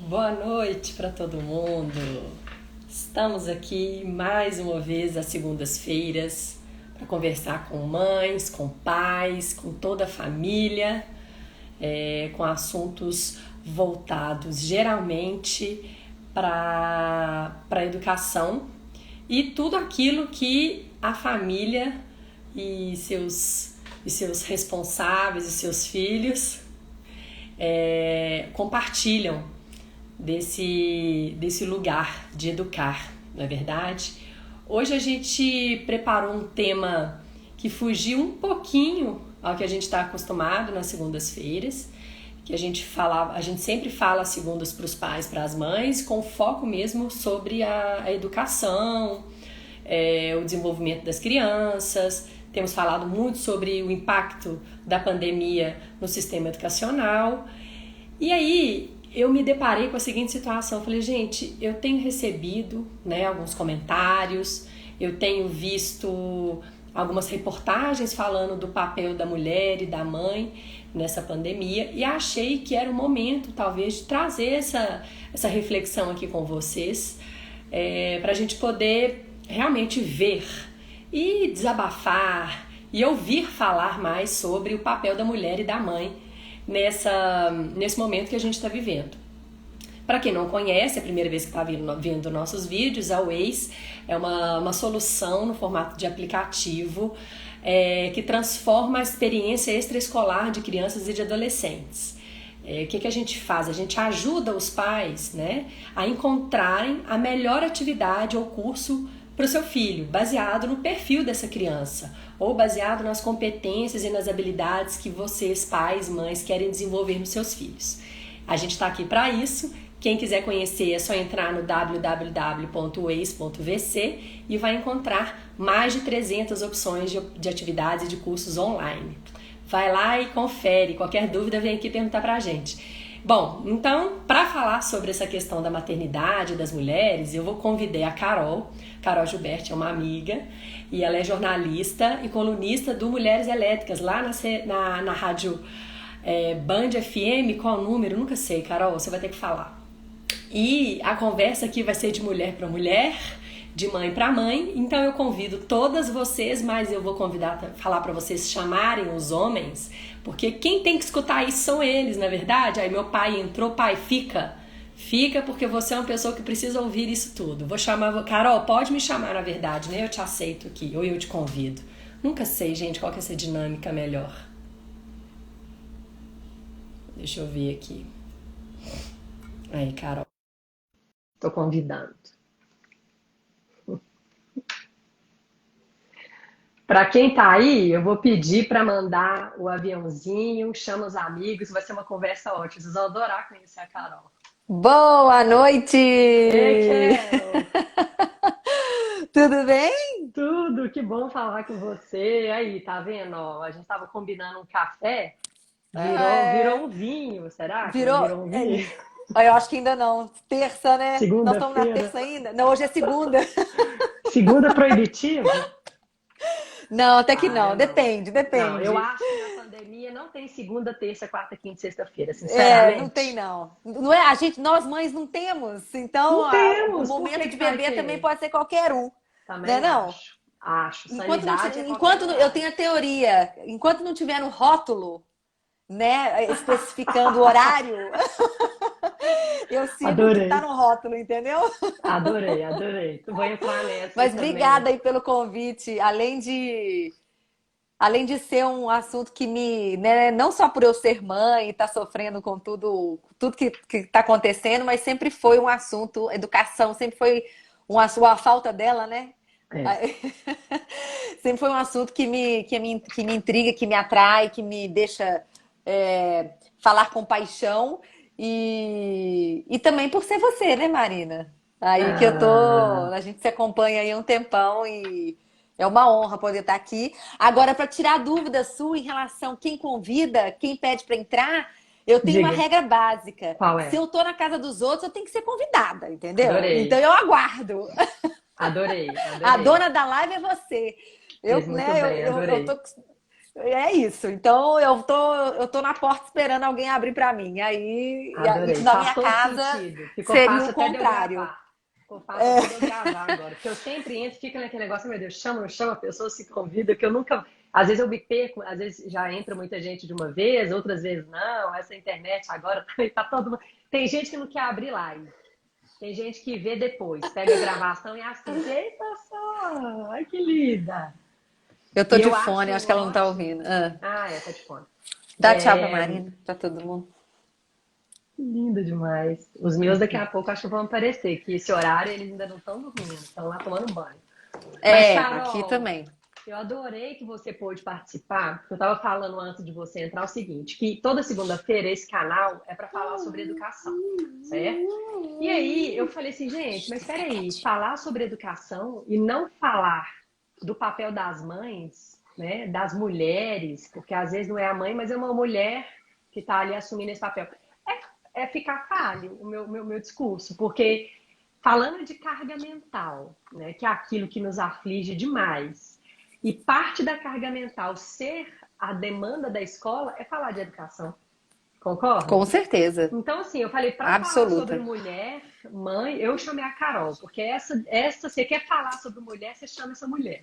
Boa noite para todo mundo. Estamos aqui mais uma vez às segundas-feiras para conversar com mães, com pais, com toda a família, com assuntos voltados geralmente para a educação e tudo aquilo que a família e seus responsáveis e seus filhos compartilham desse lugar de educar, não é verdade? Hoje a gente preparou um tema que fugiu um pouquinho ao que a gente está acostumado nas segundas-feiras, que a gente sempre fala às segundas para os pais, para as mães, com foco mesmo sobre a educação, o desenvolvimento das crianças. Temos falado muito sobre o impacto da pandemia no sistema educacional. E aí eu me deparei com a seguinte situação. Eu falei, gente, eu tenho recebido alguns comentários, eu tenho visto algumas reportagens falando do papel da mulher e da mãe nessa pandemia e achei que era o momento, talvez, de trazer essa reflexão aqui com vocês, para a gente poder realmente ver e desabafar e ouvir falar mais sobre o papel da mulher e da mãe nesse momento que a gente está vivendo. Para quem não conhece, é a primeira vez que está vendo nossos vídeos, a Waze é uma solução no formato de aplicativo que transforma a experiência extraescolar de crianças e de adolescentes. O que a gente faz? A gente ajuda os pais, a encontrarem a melhor atividade ou curso para o seu filho, baseado no perfil dessa criança, ou baseado nas competências e nas habilidades que vocês, pais, mães, querem desenvolver nos seus filhos. A gente está aqui para isso. Quem quiser conhecer é só entrar no www.waze.vc e vai encontrar mais de 300 opções de atividades e de cursos online. Vai lá e confere. Qualquer dúvida, vem aqui perguntar para a gente. Bom, então, para falar sobre essa questão da maternidade das mulheres, eu convidei a Carol Gilberti, é uma amiga, e ela é jornalista e colunista do Mulheres Elétricas, lá na rádio Band FM. Qual o número? Nunca sei, Carol, você vai ter que falar. E a conversa aqui vai ser de mulher para mulher, de mãe para mãe, então eu convido todas vocês, mas eu vou falar para vocês chamarem os homens, porque quem tem que escutar isso são eles, na verdade. Aí meu pai entrou, pai, fica porque você é uma pessoa que precisa ouvir isso tudo. Vou chamar, Carol, pode me chamar, na verdade, né? Eu te aceito aqui, ou eu te convido. Nunca sei, gente, qual que é essa dinâmica melhor. Deixa eu ver aqui. Aí, Carol. Tô convidando. Para quem tá aí, eu vou pedir para mandar o aviãozinho, chama os amigos, vai ser uma conversa ótima. Vocês vão adorar conhecer a Carol. Boa noite! Ei, Carol! Tudo bem? Tudo, que bom falar com você. Aí, tá vendo? Ó, a gente tava combinando um café, virou um vinho. Será que não Virou. virou um vinho? Eu acho que ainda não. Terça, né? Nós estamos na Segunda-feira. terça ainda? Não, hoje é segunda. Segunda proibitivo? Não, até que Ah, não. eu não. Depende, Não, eu depende. acho que na pandemia não tem segunda, terça, quarta, quinta e sexta-feira, Não tem sinceramente. não. Não é, nós mães não temos. Então, Não o temos. Por momento que de que vai beber também ter? pode ser qualquer um, né Também não? acho. Acho. Enquanto não, Sanidade é qualquer enquanto eu horário. tenho a teoria, enquanto não tiver no rótulo, né, especificando o horário, eu sigo o que tá Adorei. no rótulo, entendeu? Adorei. Tu vai entrar nessa aí Mas obrigada também. aí pelo convite. Além de ser um assunto que né, não só por eu ser mãe e estar sofrendo com tudo que está acontecendo, mas sempre foi um assunto, educação, sempre foi a falta dela, né? É. Sempre foi um assunto que me intriga, que me atrai, que me deixa falar com paixão e também por ser você, né, Marina? Aí que Ah, a gente se acompanha aí há um tempão e é uma honra poder estar aqui. Agora, para tirar a dúvida sua em relação a quem convida, quem pede para entrar, eu tenho uma diga, regra básica. qual Se é? eu tô na casa dos outros, eu tenho que ser convidada, entendeu? Então Adorei. eu aguardo. A Adorei. dona da live é você. Eu, Fez muito né, eu, bem, eu, eu adorei. tô, É isso. Então eu tô na porta esperando alguém abrir para mim. Aí, Adorei, na faz minha todo casa sentido. Ficou seria fácil o até de eu contrário. gravar. Ficou fácil até de eu gravar agora. Porque eu sempre entro e fica naquele negócio, meu Deus, chama, não chama, a pessoa se convida, que eu nunca. Às vezes eu me perco, às vezes já entra muita gente de uma vez, outras vezes não. Essa internet agora tá todo mundo. Tem gente que não quer abrir live. Tem gente que vê depois, pega a gravação e assiste. Eita só! Ai, que linda! Eu tô E de eu fone, acho acho que ela não tá ótimo. ouvindo. Ah, Ah, é, tá de fone. dá tchau pra Marina, pra todo mundo. Lindo demais. Os meus daqui a pouco acho que vão aparecer, que esse horário eles ainda não estão dormindo, estão lá tomando banho. Mas, É, aqui Carol, também. eu adorei que você pôde participar, porque eu estava falando antes de você entrar o seguinte, que toda segunda-feira esse canal é para falar sobre educação, certo? E aí eu falei assim, gente, mas espera aí, falar sobre educação e não falar do papel das mães, né, das mulheres, porque às vezes não é a mãe, mas é uma mulher que está ali assumindo esse papel. É ficar falho o meu discurso, porque falando de carga mental, né, que é aquilo que nos aflige demais, e parte da carga mental ser a demanda da escola é falar de educação. Concorda? Com certeza. Então, assim, eu falei, para falar sobre Absoluta. mulher, mãe, eu chamei a Carol, porque essa, você quer falar sobre mulher, você chama essa mulher.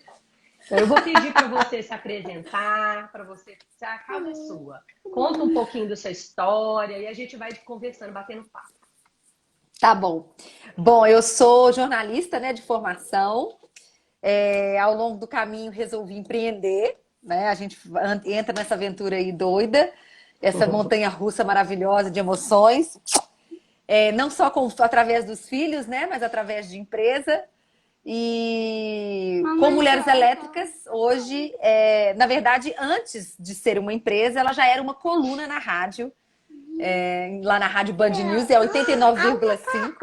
Então, eu vou pedir para você se apresentar, para você, a casa é sua. Conta um pouquinho da sua história e a gente vai conversando, batendo papo. Tá bom. Bom, eu sou jornalista, né, de formação. Ao longo do caminho resolvi empreender, né? A gente entra nessa aventura aí doida, essa montanha russa maravilhosa de emoções. Não só através dos filhos, né? Mas através de empresa. E com Mulheres Elétricas, hoje, na verdade, antes de ser uma empresa, ela já era uma coluna na rádio, lá na Rádio Band News, é 89,5.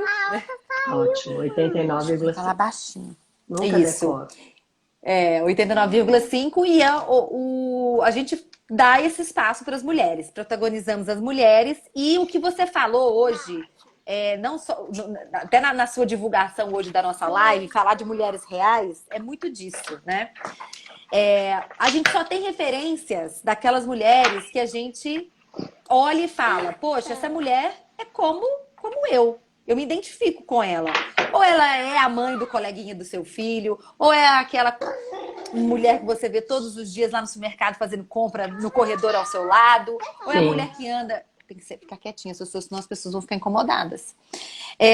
Ótimo, Deixa eu falar 89,5. baixinho. Nunca Isso. decoro. 89,5 e a gente dá esse espaço para as mulheres, protagonizamos as mulheres e o que você falou hoje, não só, até na sua divulgação hoje da nossa live, falar de mulheres reais é muito disso, né? A gente só tem referências daquelas mulheres que a gente olha e fala, poxa, essa mulher é como eu. Eu me identifico com ela. Ou ela é a mãe do coleguinha do seu filho, ou é aquela mulher que você vê todos os dias lá no supermercado fazendo compra no corredor ao seu lado, ou é a Sim, mulher que anda. Tem que ficar quietinha, senão as pessoas vão ficar incomodadas.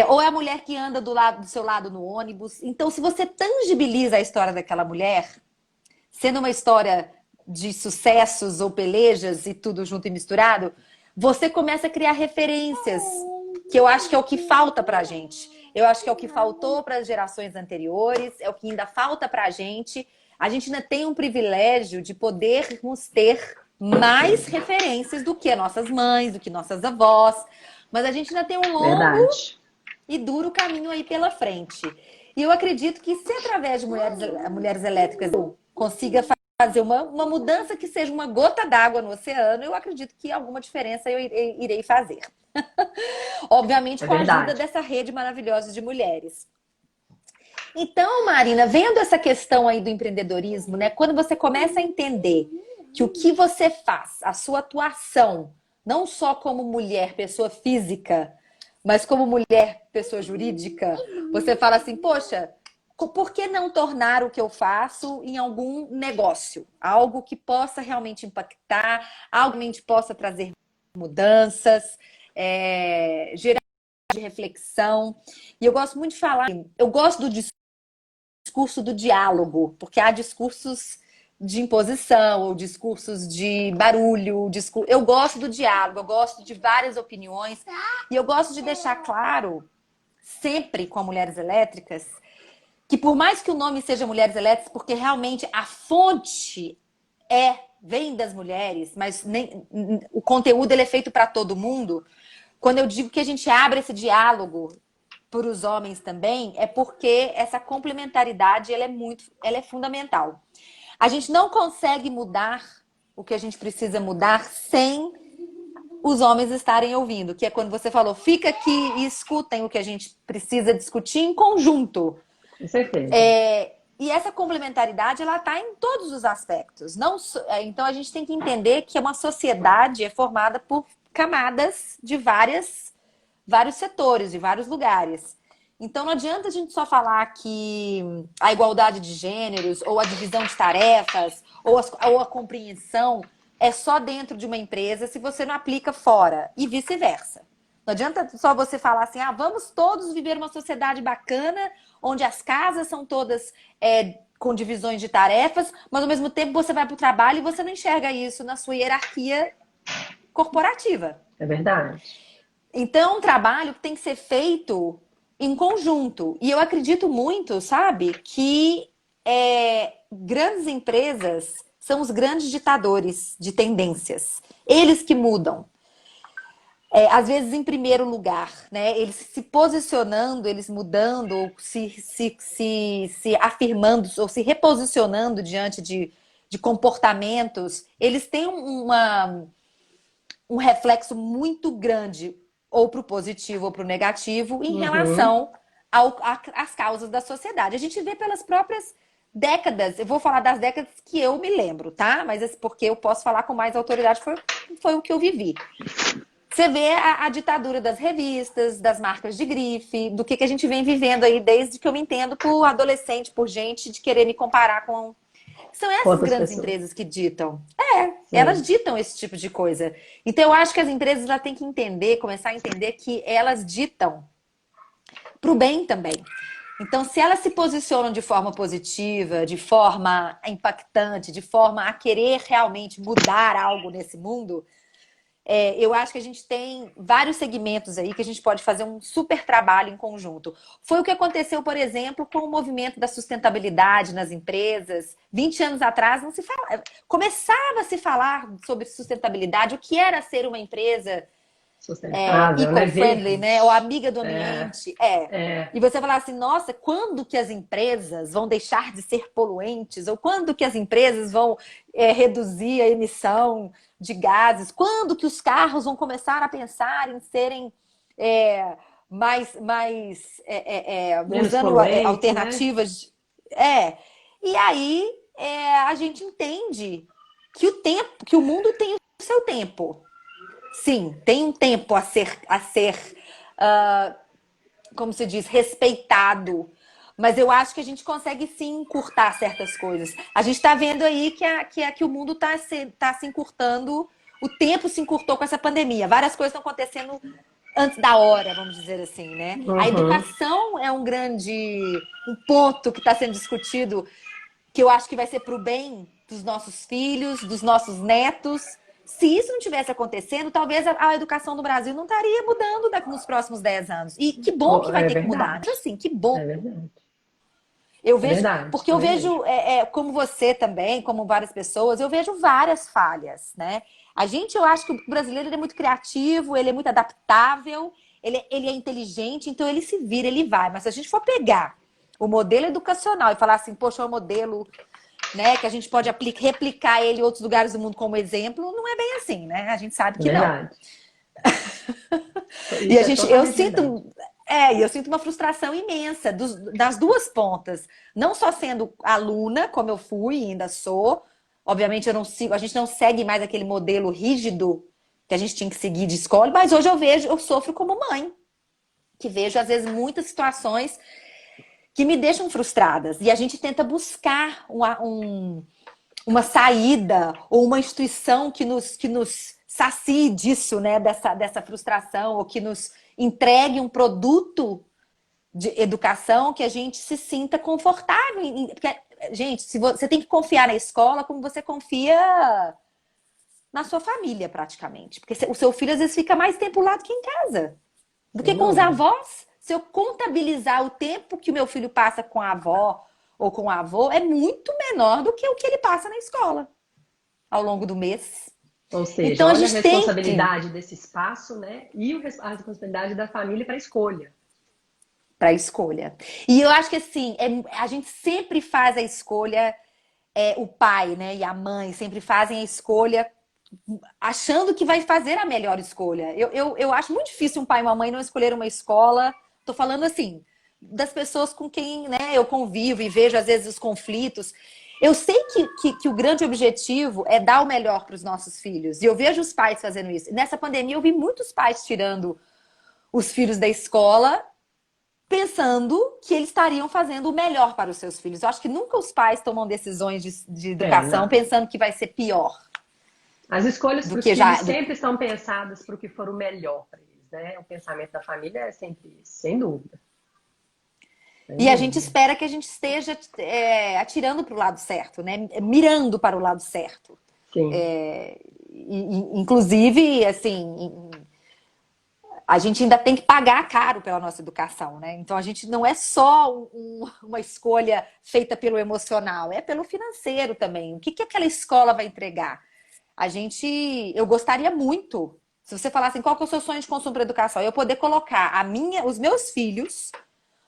Ou é a mulher que anda do seu lado no ônibus. Então, se você tangibiliza a história daquela mulher, sendo uma história de sucessos ou pelejas e tudo junto e misturado, você começa a criar referências, que eu acho que é o que falta pra gente. Eu acho que é o que faltou para as gerações anteriores, é o que ainda falta pra gente. A gente ainda tem um privilégio de podermos ter mais referências do que nossas mães, do que nossas avós, mas a gente ainda tem um longo verdade. e duro caminho aí pela frente. E eu acredito que se através de mulheres elétricas eu consiga fazer uma mudança que seja uma gota d'água no oceano, eu acredito que alguma diferença eu irei fazer. Obviamente É com a ajuda verdade. dessa rede maravilhosa de mulheres. Então, Marina, vendo essa questão aí do empreendedorismo, né? Quando você começa a entender que o que você faz, a sua atuação, não só como mulher, pessoa física, mas como mulher, pessoa jurídica, você fala assim, poxa, por que não tornar o que eu faço em algum negócio? Algo que possa realmente impactar, algo que realmente possa trazer mudanças, gerar de reflexão. E eu gosto muito de falar, eu gosto do discurso do diálogo, porque há discursos de imposição ou discursos de barulho. Eu gosto do diálogo, eu gosto de várias opiniões e eu gosto de deixar claro, sempre com Mulheres Elétricas, que por mais que o nome seja Mulheres Elétricas, porque realmente a fonte vem das mulheres, mas o conteúdo ele é feito para todo mundo. Quando eu digo que a gente abre esse diálogo para os homens também, é porque essa complementaridade ela é fundamental. A gente não consegue mudar o que a gente precisa mudar sem os homens estarem ouvindo, que é quando você falou, fica aqui e escutem o que a gente precisa discutir em conjunto. Com certeza. E essa complementaridade, ela está em todos os aspectos. Então, a gente tem que entender que uma sociedade é formada por camadas de vários setores, de vários lugares. Então, não adianta a gente só falar que a igualdade de gêneros, ou a divisão de tarefas, ou a compreensão é só dentro de uma empresa se você não aplica fora, e vice-versa. Não adianta só você falar assim, vamos todos viver uma sociedade bacana, onde as casas são todas com divisões de tarefas, mas ao mesmo tempo você vai para o trabalho e você não enxerga isso na sua hierarquia corporativa. É verdade. Então, um trabalho que tem que ser feito em conjunto. E eu acredito muito, sabe, que grandes empresas são os grandes ditadores de tendências. Eles que mudam. Às vezes em primeiro lugar, né? Eles se posicionando, eles mudando, ou se afirmando, ou se reposicionando diante de comportamentos, eles têm um reflexo muito grande, ou para o positivo ou para o negativo, em relação às causas da sociedade. A gente vê pelas próprias décadas, eu vou falar das décadas que eu me lembro, tá? Mas porque eu posso falar com mais autoridade, foi o que eu vivi. Você vê a ditadura das revistas, das marcas de grife, do que a gente vem vivendo aí desde que eu me entendo por adolescente, por gente de querer me comparar com... São essas grandes empresas que ditam. Elas ditam esse tipo de coisa. Então eu acho que as empresas já têm que entender, começar a entender que elas ditam para o bem também. Então, se elas se posicionam de forma positiva, de forma impactante, de forma a querer realmente mudar algo nesse mundo... eu acho que a gente tem vários segmentos aí que a gente pode fazer um super trabalho em conjunto. Foi o que aconteceu, por exemplo, com o movimento da sustentabilidade nas empresas. 20 anos atrás não se falava, começava a se falar sobre sustentabilidade, o que era ser uma empresa sustentável, eco-friendly, né? Ou amiga do ambiente. E você falar assim, nossa, quando que as empresas vão deixar de ser poluentes? Ou quando que as empresas vão reduzir a emissão de gases? Quando que os carros vão começar a pensar em serem usando alternativas? Né? E aí a gente entende que o mundo tem o seu tempo. Sim, tem um tempo a ser como se diz, respeitado. Mas eu acho que a gente consegue sim encurtar certas coisas. A gente está vendo aí que o mundo está se encurtando, o tempo se encurtou com essa pandemia. Várias coisas estão acontecendo antes da hora, vamos dizer assim, né? A educação é um ponto que está sendo discutido, que eu acho que vai ser para o bem dos nossos filhos, dos nossos netos. Se isso não tivesse acontecendo, talvez a educação do Brasil não estaria mudando nos próximos 10 anos. E que bom que vai ter que mudar. Mas assim, que bom. É verdade. Eu vejo, porque eu vejo, como você também, como várias pessoas, eu vejo várias falhas, né? Eu acho que o brasileiro ele é muito criativo, ele é muito adaptável, ele é inteligente, então ele se vira, ele vai. Mas se a gente for pegar o modelo educacional e falar assim, poxa, é um modelo, né, que a gente pode replicar ele em outros lugares do mundo como exemplo, não é bem assim, né? A gente sabe que não. E eu sinto uma frustração imensa das duas pontas. Não só sendo aluna, como eu fui e ainda sou. Obviamente a gente não segue mais aquele modelo rígido que a gente tinha que seguir de escola, mas hoje eu sofro como mãe, que vejo às vezes muitas situações que me deixam frustradas. E a gente tenta buscar uma saída ou uma instituição que nos sacie disso, né? Dessa frustração, ou que nos entregue um produto de educação que a gente se sinta confortável. Porque, gente, você tem que confiar na escola como você confia na sua família, praticamente. Porque o seu filho, às vezes, fica mais tempo lá do que em casa. Do que com os avós. Se eu contabilizar o tempo que o meu filho passa com a avó ou com o avô, é muito menor do que o que ele passa na escola ao longo do mês. Ou seja, então, olha a responsabilidade desse espaço, né? E a responsabilidade da família para a escolha. Para a escolha. E eu acho que assim, a gente sempre faz a escolha, o pai, né, e a mãe sempre fazem a escolha achando que vai fazer a melhor escolha. Eu acho muito difícil um pai e uma mãe não escolher uma escola. Tô falando assim, das pessoas com quem, né, eu convivo e vejo às vezes os conflitos. Eu sei que o grande objetivo é dar o melhor para os nossos filhos. E eu vejo os pais fazendo isso. Nessa pandemia, eu vi muitos pais tirando os filhos da escola pensando que eles estariam fazendo o melhor para os seus filhos. Eu acho que nunca os pais tomam decisões de educação Não. pensando que vai ser pior As escolhas do para os que filhos já. sempre estão pensadas para o que for o melhor para eles, né? O pensamento da família é sempre isso, sem dúvida. Sem E a gente dúvida. espera que a gente esteja atirando para o lado certo, né? Mirando para o lado certo. Sim. Inclusive, assim, a gente ainda tem que pagar caro pela nossa educação, né? Então a gente não é só uma escolha feita pelo emocional, é pelo financeiro também. O que aquela escola vai entregar? Eu gostaria muito, se você falasse assim, qual que é o seu sonho de consumo para educação, eu poder colocar os meus filhos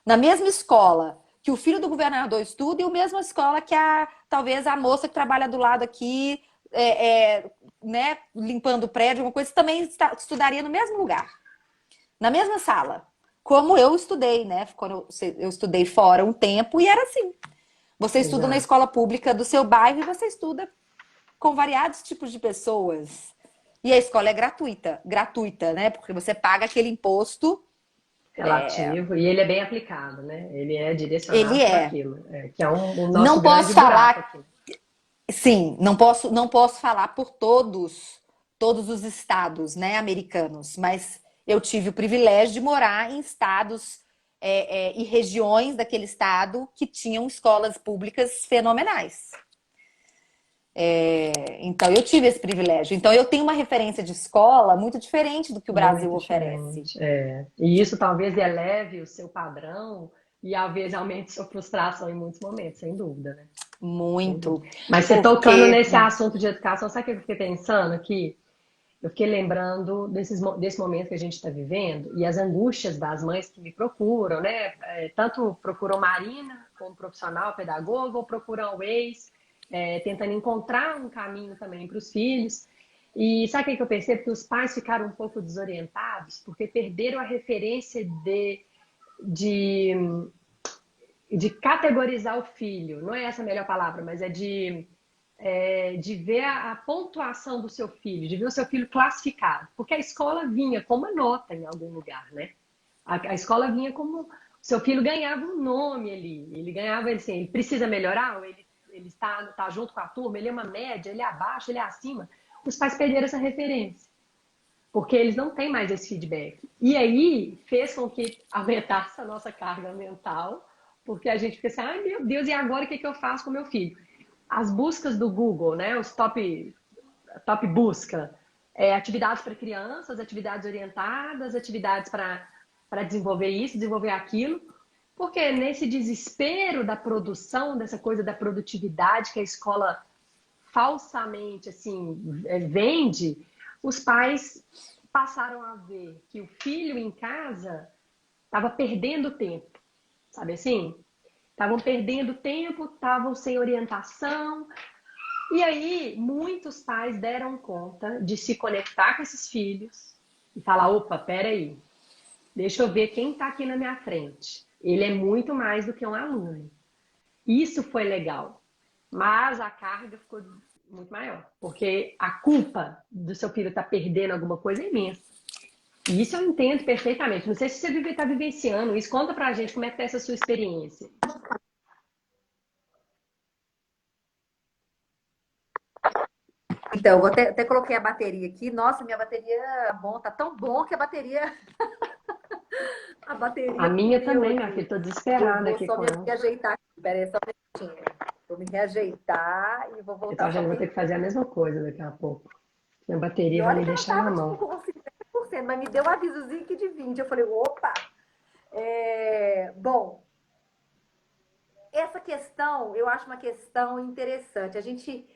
na mesma escola que o filho do governador estuda e a mesma escola que talvez a moça que trabalha do lado aqui, né, limpando o prédio, uma coisa, também estudaria no mesmo lugar, na mesma sala. Como eu estudei, né? Quando eu estudei fora um tempo e era assim. Você estuda na Exato. escola pública do seu bairro e você estuda com variados tipos de pessoas. E a escola é gratuita, né? Porque você paga aquele imposto. Relativo, e ele é bem aplicado, né? Ele é Ele direcionado para é. aquilo, que é o nosso Não grande posso buraco falar, aqui. sim, não posso falar por todos os estados, né, americanos, mas eu tive o privilégio de morar em estados e regiões daquele estado que tinham escolas públicas fenomenais. Então eu tive esse privilégio. Então eu tenho uma referência de escola muito diferente do que o Brasil Muito oferece. diferente. É. E isso talvez eleve o seu padrão e às vezes aumente sua frustração em muitos momentos, sem dúvida, né? Sem dúvida. Muito. Mas você tocando Porque nesse assunto de educação, sabe o que eu fiquei pensando aqui? Eu fiquei lembrando desse momento que a gente está vivendo e as angústias das mães que me procuram, né? Tanto procuram Marina como profissional, pedagoga, ou procuram o ex, tentando encontrar um caminho também para os filhos. E sabe o que eu percebo? Que os pais ficaram um pouco desorientados porque perderam a referência de, de categorizar o filho. Não é essa a melhor palavra, mas de ver a pontuação do seu filho, de ver o seu filho classificado. Porque a escola vinha com uma nota em algum lugar, né? A escola vinha como... O seu filho ganhava um nome ali. Ele ganhava, assim, ele precisa melhorar, ou ele está junto com a turma, ele é uma média, ele é abaixo, ele é acima. Os pais perderam essa referência. Porque eles não têm mais esse feedback. E aí fez com que aumentasse a nossa carga mental, porque a gente fica assim, ai meu Deus, e agora o que eu faço com meu filho? As buscas do Google, né? Os top busca, atividades para crianças, atividades orientadas, atividades para desenvolver isso, desenvolver aquilo. Porque nesse desespero da produção, dessa coisa da produtividade que a escola falsamente assim vende, os pais passaram a ver que o filho em casa estava perdendo tempo, sabe assim? Estavam perdendo tempo, estavam sem orientação. E aí, muitos pais deram conta de se conectar com esses filhos e falar: opa, peraí, deixa eu ver quem está aqui na minha frente. Ele é muito mais do que um aluno. Isso foi legal. Mas a carga ficou muito maior. Porque a culpa do seu filho estar perdendo alguma coisa é imensa. E isso eu entendo perfeitamente. Não sei se você está vivenciando isso. Conta pra gente como é que tá essa sua experiência. então, eu até coloquei a bateria aqui. Nossa, minha bateria tá tão bom que a A bateria minha sumiu também, minha aqui. filha. Tô Eu desesperada vou aqui só com me ela. reajeitar aqui. Pera aí, só um minutinho. Vou me reajeitar e vou Eu tô voltar só achando um que vou ter que fazer a minutinho. mesma coisa daqui a pouco. Minha E bateria vai olha me que ela deixar na tava tipo mão. com 50%, mas me deu um avisozinho aqui de 20. Eu falei, opa! Bom, essa questão eu acho uma questão interessante. A gente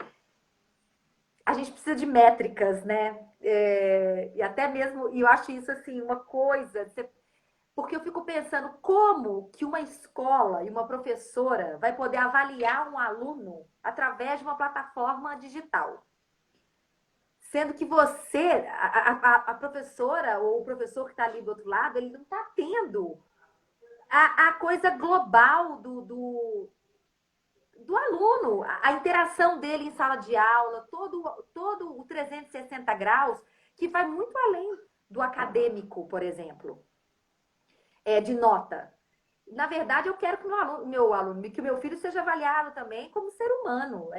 precisa de métricas, né? E até mesmo, e eu acho isso assim, uma coisa. Porque eu fico pensando como que uma escola e uma professora vai poder avaliar um aluno através de uma plataforma digital. Sendo que a professora ou o professor que está ali do outro lado, ele não está tendo a coisa global do aluno, a interação dele em sala de aula, todo o 360 graus, que vai muito além do acadêmico, por exemplo, de nota. Na verdade, eu quero que que o meu filho seja avaliado também como ser humano.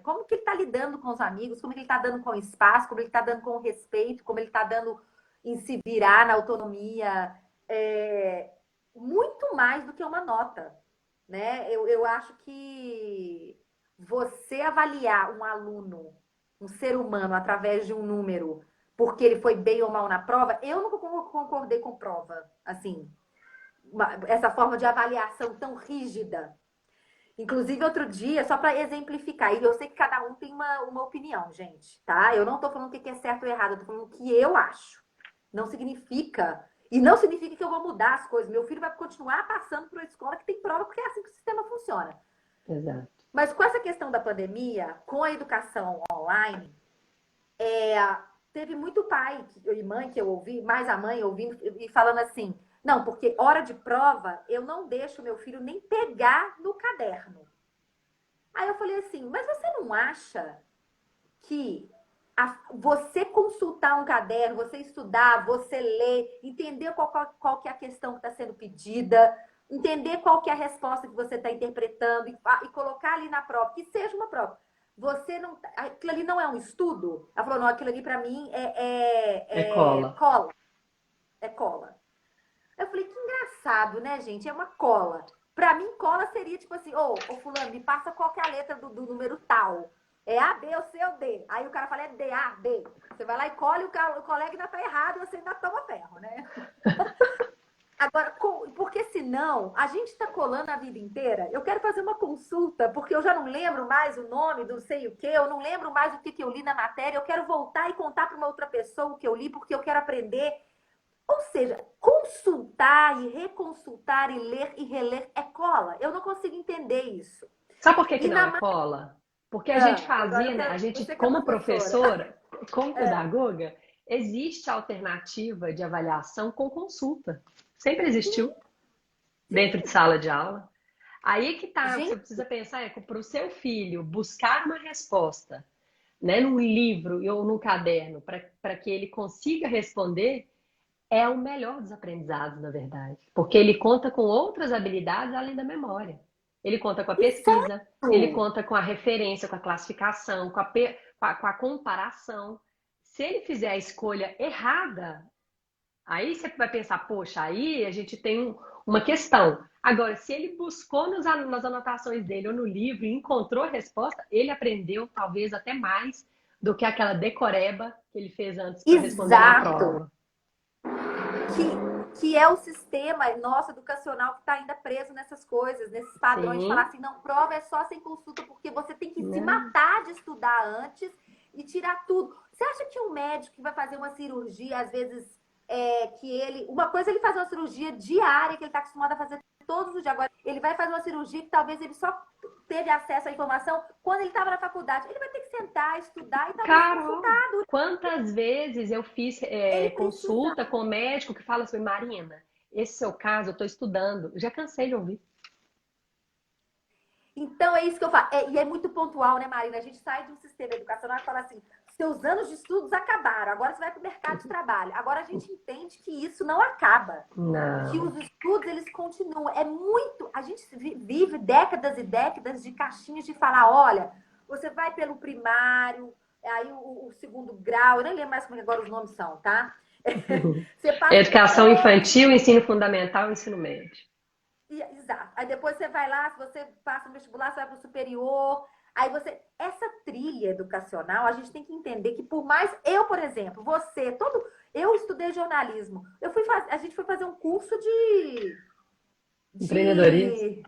Como que ele está lidando com os amigos, como que ele está dando com o espaço, como ele está dando com o respeito, como ele está dando em se virar na autonomia. Muito mais do que uma nota, né? Eu acho que você avaliar um aluno, um ser humano, através de um número, porque ele foi bem ou mal na prova, eu nunca concordei com prova, assim, essa forma de avaliação tão rígida. Inclusive, outro dia, só para exemplificar, e eu sei que cada um tem uma opinião, gente, tá? Eu não tô falando o que é certo ou errado, eu tô falando o que eu acho. Não significa. E não significa que eu vou mudar as coisas. Meu filho vai continuar passando por uma escola que tem prova, porque é assim que o sistema funciona. Exato. Mas com essa questão da pandemia, com a educação online, teve muito pai e mãe que eu ouvi, mais a mãe ouvindo e falando assim: não, porque hora de prova eu não deixo meu filho nem pegar no caderno. Aí eu falei assim: mas você não acha que você consultar um caderno, você estudar, você ler, entender qual que é a questão que está sendo pedida, entender qual que é a resposta que você está interpretando e colocar ali na prova, que seja uma prova. Você não, aquilo ali não é um estudo? Ela falou: não, aquilo ali para mim É cola. cola. É cola. Eu falei: que engraçado, né, gente? É uma cola. Para mim, cola seria tipo assim: ô fulano, me passa qual que é a letra do número tal. É A, B ou C ou D. Aí o cara fala: é D, A, D. Você vai lá e cola e o colega ainda tá errado e você ainda toma ferro, né? Agora, porque senão a gente tá colando a vida inteira. Eu quero fazer uma consulta, porque eu já não lembro mais o nome do sei o quê, eu não lembro mais o que eu li na matéria. Eu quero voltar e contar para uma outra pessoa o que eu li, porque eu quero aprender. Ou seja, consultar e reconsultar e ler e reler é cola. Eu não consigo entender isso. Sabe por que que E não na é cola? Porque a gente agora fazia, eu né? A quero gente, você que é como professora. professora, como pedagoga, existe alternativa de avaliação com consulta. Sempre existiu dentro de sala de aula. Aí que tá, o que você Gente, precisa pensar é que para o seu filho buscar uma resposta, né, num livro ou num caderno, para que ele consiga responder, é o melhor dos aprendizados, na verdade. Porque ele conta com outras habilidades além da memória. Ele conta com a pesquisa, ele exato. conta com a referência, com a classificação, com a comparação. Se ele fizer a escolha errada, aí você vai pensar: poxa, aí a gente tem uma questão. Agora, se ele buscou nas anotações dele ou no livro e encontrou a resposta, ele aprendeu talvez até mais do que aquela decoreba que ele fez antes para responder na Exato. prova. Que é o sistema nosso educacional que está ainda preso nessas coisas, nesses padrões, de falar Sim, assim: não, prova é só sem consulta, porque você tem que se né? matar de estudar antes e tirar tudo. Você acha que um médico que vai fazer uma cirurgia, às vezes, uma coisa é ele fazer uma cirurgia diária, que ele está acostumado a fazer todos os dias. Agora, ele vai fazer uma cirurgia que talvez ele só teve acesso à informação quando ele estava na faculdade. Ele vai ter que sentar, estudar e talvez Carol, consultar. quantas vezes eu fiz Ele precisa. consulta com o médico que fala assim: Marina, esse seu caso eu estou estudando. Já cansei de ouvir. Então, é isso que eu falo. E é muito pontual, né, Marina? A gente sai de um sistema educacional e fala assim: seus anos de estudos acabaram, agora você vai para o mercado de trabalho. Agora a gente entende que isso não acaba. Que Não. os estudos, eles continuam. É muito. A gente vive décadas e décadas de caixinhas de falar: olha, você vai pelo primário, aí o segundo grau, eu nem lembro mais como agora os nomes são, tá? Você passa o Educação médio. infantil, ensino fundamental, ensino médio. Exato. Aí depois você vai lá, se você passa no vestibular, você vai para o superior. Aí você. Essa trilha educacional, a gente tem que entender que, por mais. Eu, por exemplo, você, todo. Eu estudei jornalismo. A gente foi fazer um curso Empreendedorismo. de,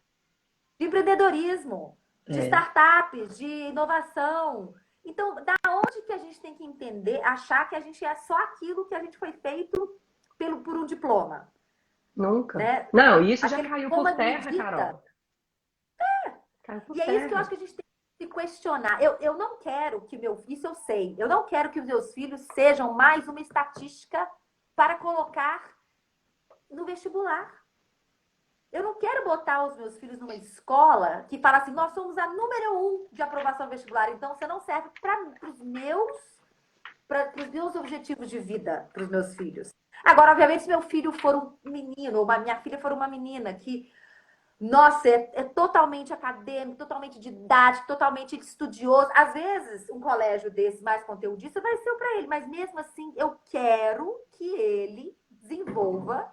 de empreendedorismo, de É. startups, de inovação. Então, da onde que a gente tem que entender, achar que a gente é só aquilo que a gente foi feito por um diploma, Nunca. né? Não, isso já Aquele caiu por diploma terra, medita. Carol. Caiu por E é isso que eu acho terra. que a gente tem que se questionar. Eu não quero que isso eu sei, eu não quero que os meus filhos sejam mais uma estatística para colocar no vestibular. Eu não quero botar os meus filhos numa escola que fala assim, nós somos a número 1 de aprovação vestibular, então você não serve para os meus objetivos de vida, para os meus filhos. Agora, obviamente, se meu filho for um menino, ou minha filha for uma menina que, nossa, é totalmente acadêmico, totalmente didático, totalmente estudioso. Às vezes, um colégio desse mais conteudista vai ser para ele, mas mesmo assim, eu quero que ele desenvolva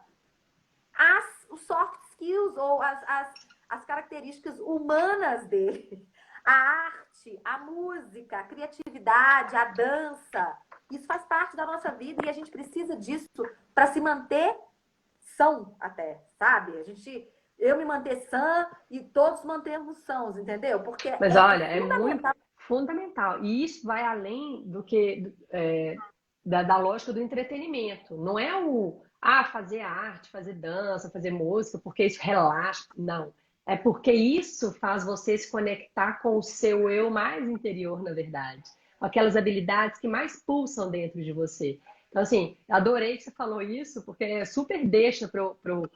os soft skills ou as características humanas dele. A arte, a música, a criatividade, a dança. Isso faz parte da nossa vida e a gente precisa disso para se manter são até, sabe? Eu me manter sã e todos mantermos sãos, entendeu? Porque Mas é olha, é muito fundamental. fundamental. E isso vai além do que da lógica do entretenimento. Não é fazer arte, fazer dança, fazer música, porque isso relaxa. Não. É porque isso faz você se conectar com o seu eu mais interior, na verdade. Com aquelas habilidades que mais pulsam dentro de você. Então, assim, adorei que você falou isso, porque é super deixa para eu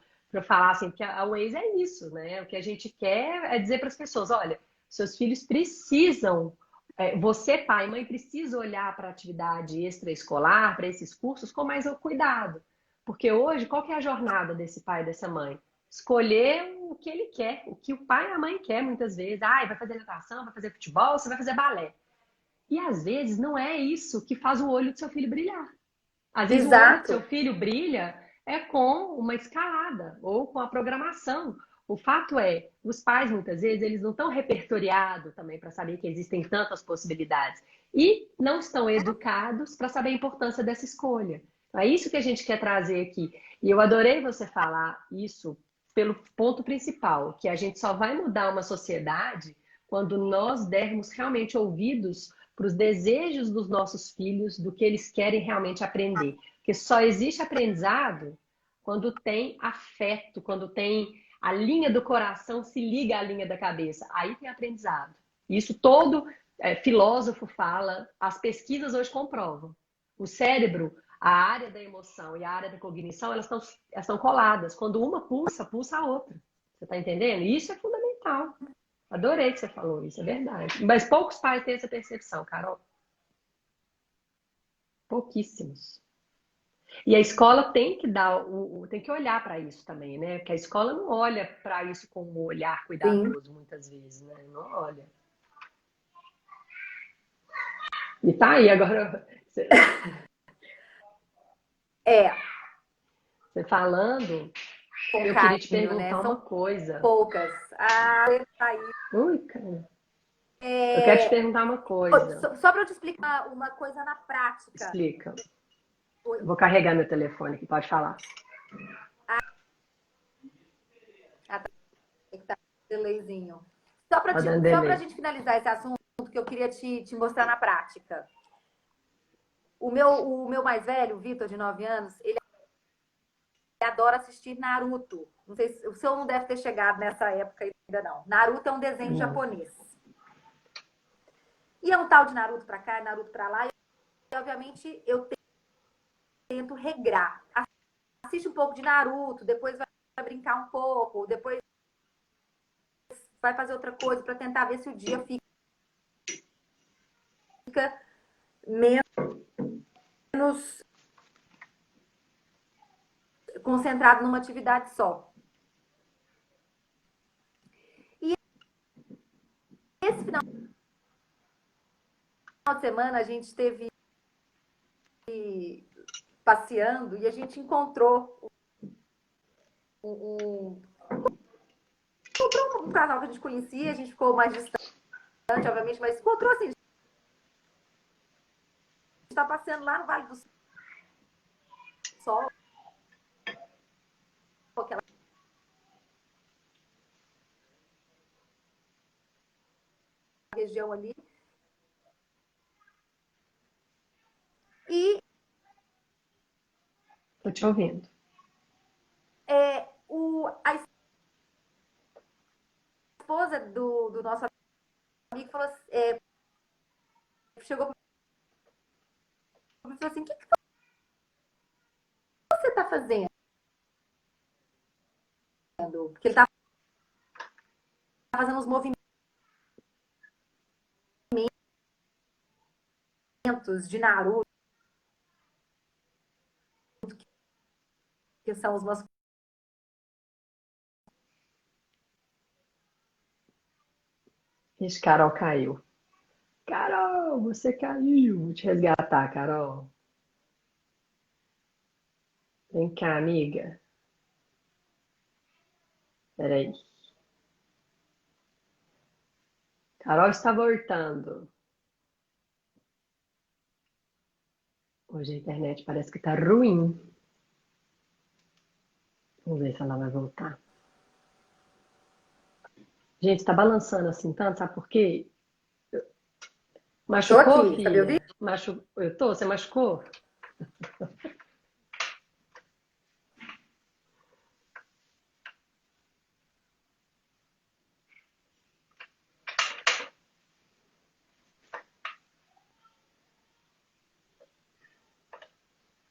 falar assim, porque a Waze é isso, né? O que a gente quer é dizer para as pessoas, olha, seus filhos precisam, você, pai e mãe, precisa olhar para a atividade extraescolar, para esses cursos, com mais cuidado. Porque hoje, qual que é a jornada desse pai e dessa mãe? Escolher o que ele quer, o que o pai e a mãe quer muitas vezes. Ah, vai fazer natação, vai fazer futebol, você vai fazer balé. E às vezes não é isso que faz o olho do seu filho brilhar. Às vezes o olho do seu Exato. filho brilha com uma escalada ou com a programação. O fato é, os pais muitas vezes eles não estão repertoriados também para saber que existem tantas possibilidades e não estão educados para saber a importância dessa escolha. Então, é isso que a gente quer trazer aqui. E eu adorei você falar isso pelo ponto principal, que a gente só vai mudar uma sociedade quando nós dermos realmente ouvidos para os desejos dos nossos filhos, do que eles querem realmente aprender. Porque só existe aprendizado quando tem afeto, quando tem a linha do coração se liga à linha da cabeça. Aí tem aprendizado. Isso todo filósofo fala, as pesquisas hoje comprovam. O cérebro, a área da emoção e a área da cognição, elas estão coladas. Quando uma pulsa, pulsa a outra. Você está entendendo? Isso é fundamental. Adorei que você falou isso, é verdade. Mas poucos pais têm essa percepção, Carol. Pouquíssimos. E a escola tem que tem que olhar para isso também, né? Porque a escola não olha para isso com um olhar Sim. cuidadoso, muitas vezes, né? Não olha. E tá aí, agora É, você falando, com eu queria te carinho, né? perguntar uma São coisa. poucas. Ah, tá aí. Ui, cara. Eu quero te perguntar uma coisa. Só para eu te explicar uma coisa na prática. Explica. Eu vou carregar meu telefone aqui, pode falar. Ah, tá. Tem que tá delayzinho. Tá dando Só para a delay. gente finalizar esse assunto que eu queria te mostrar na prática. O meu mais velho, o Vitor, de 9 anos, ele adora assistir Naruto. Não sei se o seu não deve ter chegado nessa época ainda não. Naruto é um desenho Não. japonês. E é um tal de Naruto pra cá, Naruto pra lá. E, obviamente, eu tento regrar. Assiste um pouco de Naruto, depois vai brincar um pouco, depois vai fazer outra coisa para tentar ver se o dia fica menos concentrado numa atividade só. E esse final de semana a gente esteve passeando e a gente encontrou um casal que a gente conhecia, a gente ficou mais distante, obviamente, mas encontrou assim, a gente está passeando lá no Vale do Sol, aquela região ali. E Tô te ouvindo. a esposa do nosso amigo falou, chegou e falou assim, o que você está fazendo? Porque ele tá fazendo uns movimentos de Naruto, que são os meus. Ixi, Carol caiu. Carol, você caiu. Vou te resgatar, Carol. Vem cá, amiga. Peraí. Carol está voltando. Hoje a internet parece que tá ruim. Vamos ver se ela vai voltar. Gente, tá balançando assim tanto, sabe por quê? Tô Machucou, aqui, tá me ouvindo? filha? Eu tô? Você machucou?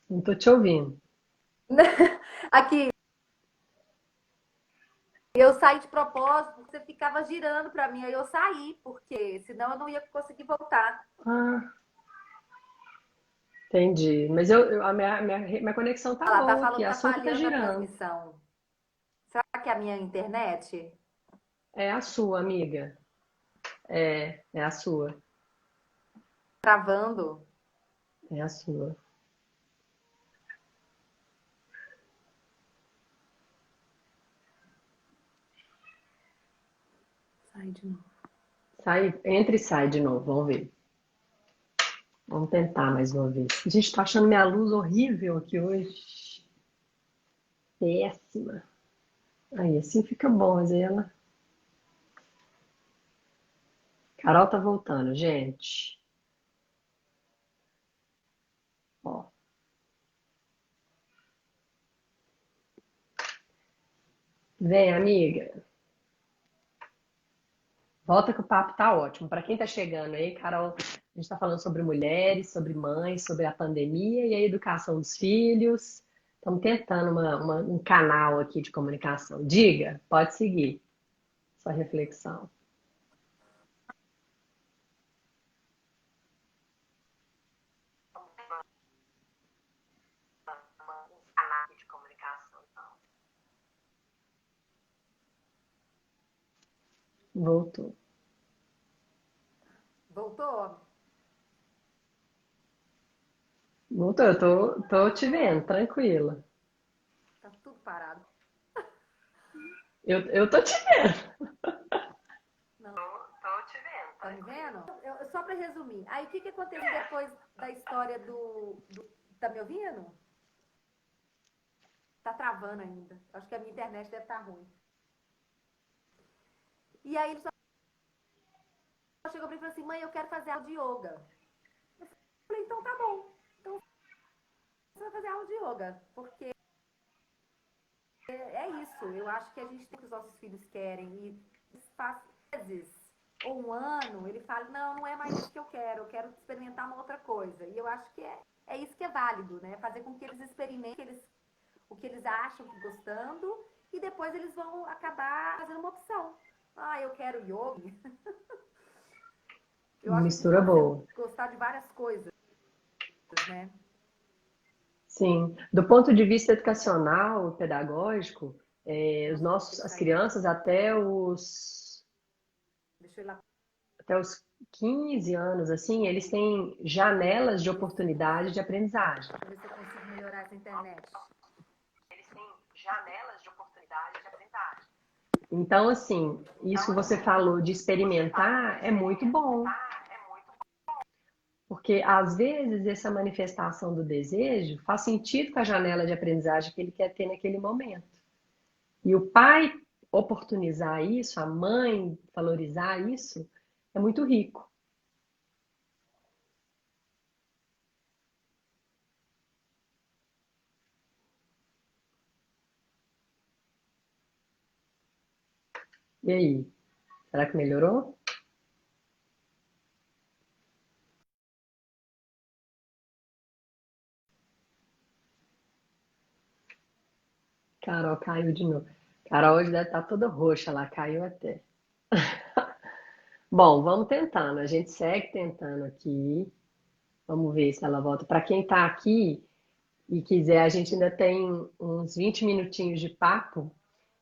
Não tô te ouvindo. Aqui, eu saí de propósito, porque você ficava girando para mim, aí eu saí, porque senão eu não ia conseguir voltar. Ah, entendi. Mas a minha conexão tá Ela tá boa falando aqui, que a tá sua que tá falhando a girando. transmissão. Será que é a minha internet? É a sua, amiga. É a sua. Travando? É a sua. Sai de novo. Sai, entra e sai de novo, vamos ver. Vamos tentar mais uma vez. A gente tá achando minha luz horrível aqui hoje. Péssima. Aí, assim fica bom, mas aí ela. Carol tá voltando, gente. Ó. Vem, amiga. Volta que o papo tá ótimo. Para quem tá chegando aí, Carol, a gente tá falando sobre mulheres, sobre mães, sobre a pandemia e a educação dos filhos. Estamos tentando um canal aqui de comunicação. Diga, pode seguir sua reflexão. De comunicação. Voltou. Voltou? Voltou, eu tô te vendo, tranquila. Tá tudo parado. Eu tô te vendo. Não, Tô te vendo, tá me tranquila. vendo? Só para resumir. Aí o que que aconteceu depois da história Tá me ouvindo? Tá travando ainda. Acho que a minha internet deve estar ruim. E aí ele só chegou pra mim e falou assim: mãe, eu quero fazer aula de yoga. Eu falei: então tá bom. Então você vai fazer aula de yoga. Porque é isso. Eu acho que a gente tem o que os nossos filhos querem. E faz vezes, ou um ano, ele fala: não, não é mais isso que eu quero experimentar uma outra coisa. E eu acho que é isso que é válido, né? Fazer com que eles experimentem o que eles acham que gostando, e depois eles vão acabar fazendo uma opção. Ah, eu quero yoga. Eu acho que a gente Mistura pode boa. gostar de várias coisas, né? Sim, do ponto de vista educacional, pedagógico, Nossa, vou ter que as sair de crianças novo. Deixa eu ir lá. até os 15 anos, assim, eles têm janelas de oportunidade de aprendizagem. Deixa eu ver se eu consigo melhorar essa internet. Eles têm janelas de oportunidade de aprendizagem. Então, assim, isso que você falou de experimentar é muito bom, porque às vezes essa manifestação do desejo faz sentido com a janela de aprendizagem que ele quer ter naquele momento. E o pai oportunizar isso, a mãe valorizar isso, é muito rico. E aí, será que melhorou? Carol caiu de novo. Carol hoje deve estar toda roxa lá, caiu até. Bom, vamos tentando. A gente segue tentando aqui. Vamos ver se ela volta. Para quem está aqui e quiser, a gente ainda tem uns 20 minutinhos de papo.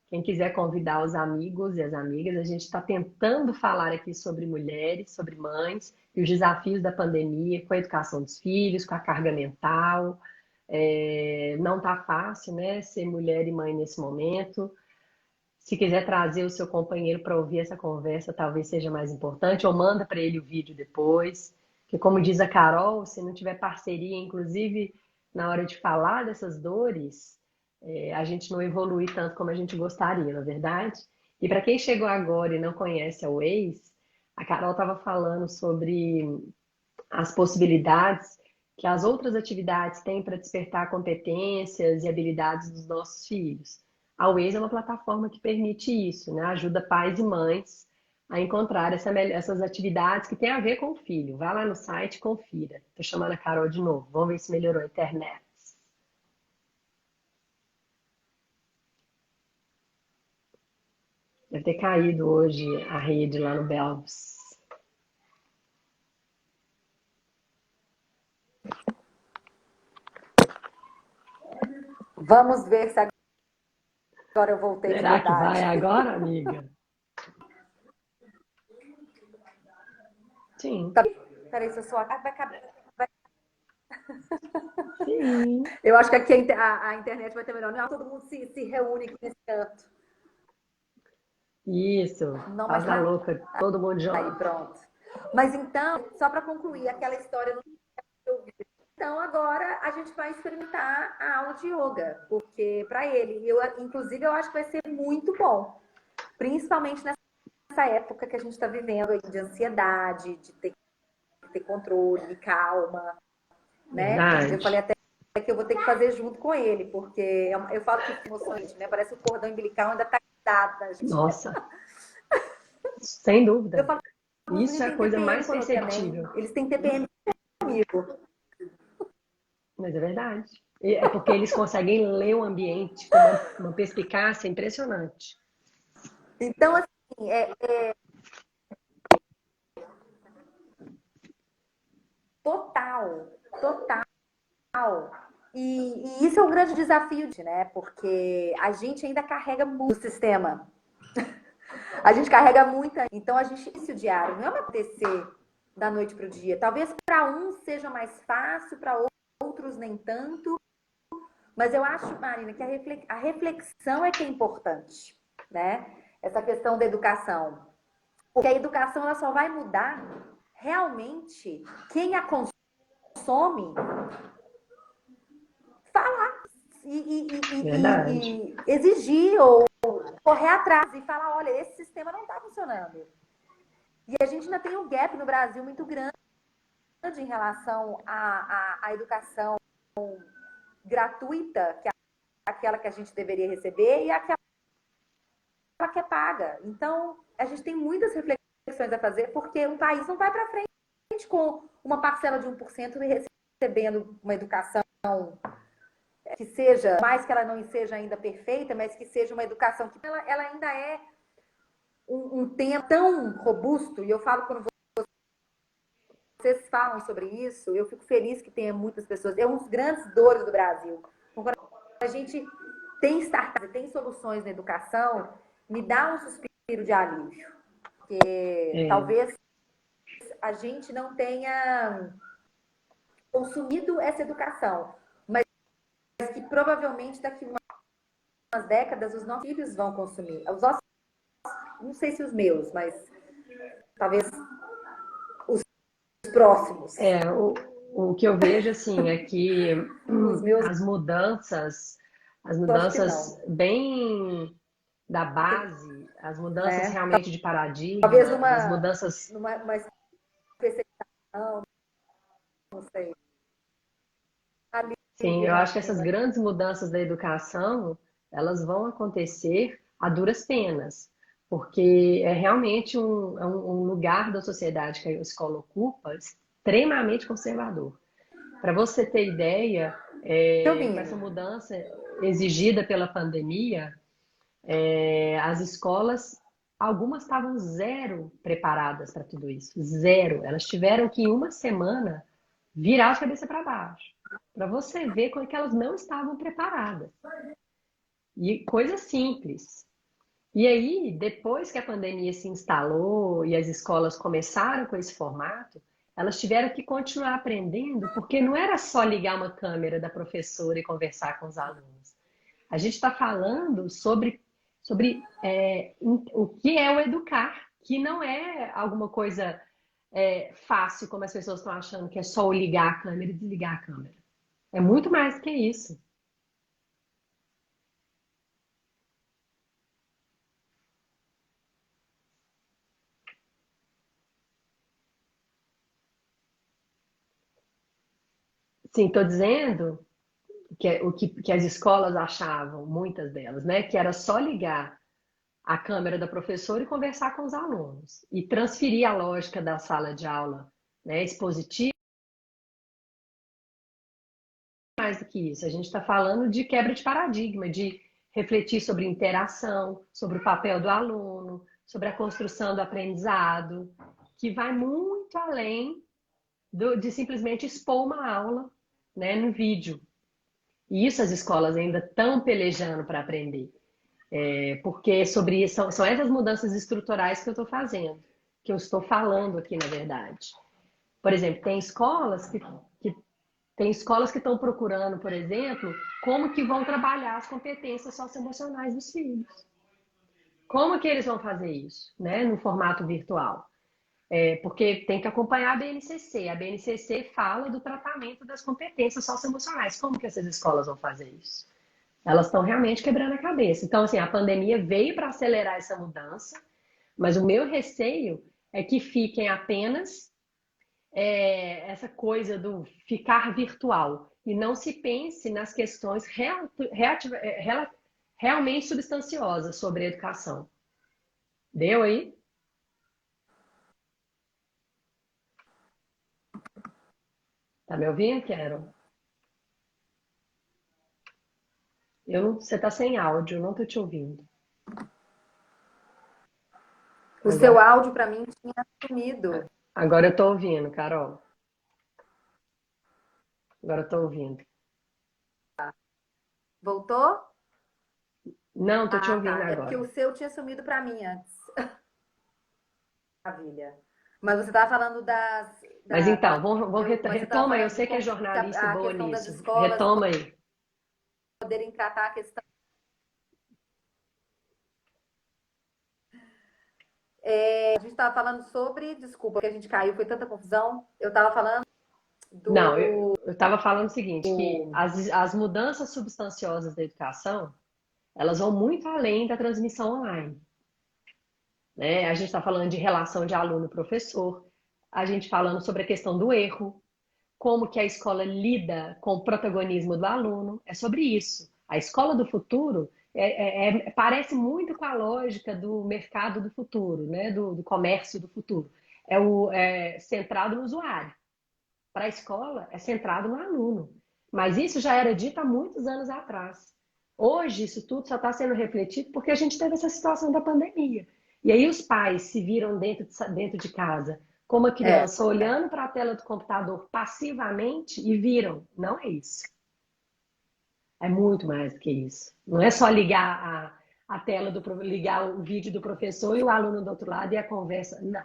Quem quiser convidar os amigos e as amigas, a gente está tentando falar aqui sobre mulheres, sobre mães e os desafios da pandemia com a educação dos filhos, com a carga mental. Não está fácil, né, ser mulher e mãe nesse momento. Se quiser trazer o seu companheiro para ouvir essa conversa, talvez seja mais importante, ou manda para ele o vídeo depois. Porque, como diz a Carol, se não tiver parceria, inclusive na hora de falar dessas dores, a gente não evolui tanto como a gente gostaria, na é verdade? E para quem chegou agora e não conhece a Waze, a Carol estava falando sobre as possibilidades que as outras atividades têm para despertar competências e habilidades dos nossos filhos. A Waze é uma plataforma que permite isso, né? Ajuda pais e mães a encontrar essas atividades que têm a ver com o filho. Vá lá no site e confira. Estou chamando a Carol de novo. Vamos ver se melhorou a internet. Deve ter caído hoje a rede lá no Belvis. Vamos ver se agora eu voltei de Será que verdade. vai agora, amiga? Sim. Peraí, se a sua cara vai caber. Sim. Eu acho que aqui a internet vai ter melhor. Não, todo mundo se reúne aqui nesse canto. Isso. Não, Faz mas a tá. louca, todo mundo Aí, junto. pronto. Mas então, só para concluir aquela história no então agora a gente vai experimentar a aula de yoga, porque para ele, inclusive eu acho que vai ser muito bom, principalmente nessa época que a gente está vivendo aí de ansiedade, de ter que ter controle, de calma, né? Verdade. Eu falei até que eu vou ter que fazer junto com ele, porque eu falo que emoções, né? Parece que o cordão umbilical ainda tá dada, gente. Nossa, sem Eu dúvida. falo, os Isso é meninos a têm coisa TPM mais quando também, perceptível. eles têm TPM comigo. Mas é verdade. É porque eles conseguem ler o ambiente com uma perspicácia impressionante. Então, assim, total, total. E isso é um grande desafio, né? Porque a gente ainda carrega muito o sistema. A gente carrega muita. Então, a gente, isso diário, não é acontecer da noite para o dia. Talvez para uns seja mais fácil, para outros nem tanto. Mas eu acho, Marina, que a reflexão é que é importante, né? Essa questão da educação. Porque a educação ela só vai mudar realmente quem a consome falar Verdade. e exigir ou correr atrás e falar, olha, esse sistema não está funcionando. E a gente ainda tem um gap no Brasil muito grande em relação à educação gratuita, que é aquela que a gente deveria receber, e aquela que é paga. Então, a gente tem muitas reflexões a fazer, porque um país não vai para frente com uma parcela de 1% recebendo uma educação que seja, mais que ela não seja ainda perfeita, mas que seja uma educação que ela ainda é um tema tão robusto, e eu falo quando vocês falam sobre isso, eu fico feliz que tenha muitas pessoas, é um dos grandes dores do Brasil. Então, quando a gente tem startups, tem soluções na educação, me dá um suspiro de alívio, porque talvez a gente não tenha consumido essa educação, mas que provavelmente daqui umas décadas os nossos filhos vão consumir. Os nossos, não sei se os meus, mas talvez os próximos. O que eu vejo assim é que Os meus, as mudanças bem da base, as mudanças realmente de talvez paradigma, as mudanças. numa especialização, não sei. Sim, eu acho que essas grandes mudanças da educação, elas vão acontecer a duras penas, porque é realmente um lugar da sociedade que a escola ocupa extremamente conservador. Para você ter ideia, com essa mudança exigida pela pandemia, As escolas, algumas estavam zero preparadas para tudo isso, zero. Elas tiveram que, em uma semana, virar a cabeça para baixo, para você ver como é que elas não estavam preparadas. E coisa simples. E aí, depois que a pandemia se instalou e as escolas começaram com esse formato, elas tiveram que continuar aprendendo, porque não era só ligar uma câmera da professora e conversar com os alunos. A gente está falando sobre o que é o educar, que não é alguma coisa fácil, como as pessoas estão achando, que é só o ligar a câmera e desligar a câmera. É muito mais do que isso. Sim, estou dizendo que as escolas achavam, muitas delas, né, que era só ligar a câmera da professora e conversar com os alunos e transferir a lógica da sala de aula, né, expositiva. Mais do que isso, a gente está falando de quebra de paradigma, de refletir sobre interação, sobre o papel do aluno, sobre a construção do aprendizado, que vai muito além de simplesmente expor uma aula, né, no vídeo. E isso as escolas ainda estão pelejando para aprender. Porque sobre isso, são essas mudanças estruturais que eu estou fazendo, que eu estou falando aqui, na verdade. Por exemplo, que tem escolas que estão procurando, por exemplo, como que vão trabalhar as competências socioemocionais dos filhos. Como que eles vão fazer isso, né, no formato virtual? Porque tem que acompanhar a BNCC. A BNCC fala do tratamento das competências socioemocionais. Como que essas escolas vão fazer isso? Elas estão realmente quebrando a cabeça. Então, assim, a pandemia veio para acelerar essa mudança, mas o meu receio é que fiquem apenas essa coisa do ficar virtual e não se pense nas questões realmente substanciosas sobre a educação. Deu aí? Tá me ouvindo, Quero? Você tá sem áudio, não tô te ouvindo. O seu Agora, áudio para mim tinha sumido. agora eu tô ouvindo, Carol. Agora eu tô ouvindo. Voltou? Não, tô te Ah, ouvindo tá. É porque agora. o seu tinha sumido para mim antes. Maravilha. Mas você estava falando Mas então, mas você estava retoma aí. Eu falando de sei que é como que jornalista e a boa questão das nisso. escolas Retoma aí. poderem tratar a questão. A gente estava falando sobre, desculpa, que a gente caiu, foi tanta confusão. Eu estava falando Não, do. eu estava falando o seguinte, que as mudanças substanciosas da educação, elas vão muito além da transmissão online, né? A gente está falando de relação de aluno-professor, a gente falando sobre a questão do erro, como que a escola lida com o protagonismo do aluno, é sobre isso. A escola do futuro parece muito com a lógica do mercado do futuro, né? Do comércio do futuro. Centrado no usuário. Para a escola, é centrado no aluno. Mas isso já era dito há muitos anos atrás. Hoje, isso tudo só está sendo refletido porque a gente teve essa situação da pandemia. E aí os pais se viram dentro de casa com uma É, criança olhando para a tela do computador passivamente e viram, não é isso. É muito mais do que isso. Não é só ligar a tela ligar o vídeo do professor e o aluno do outro lado e a conversa. Não.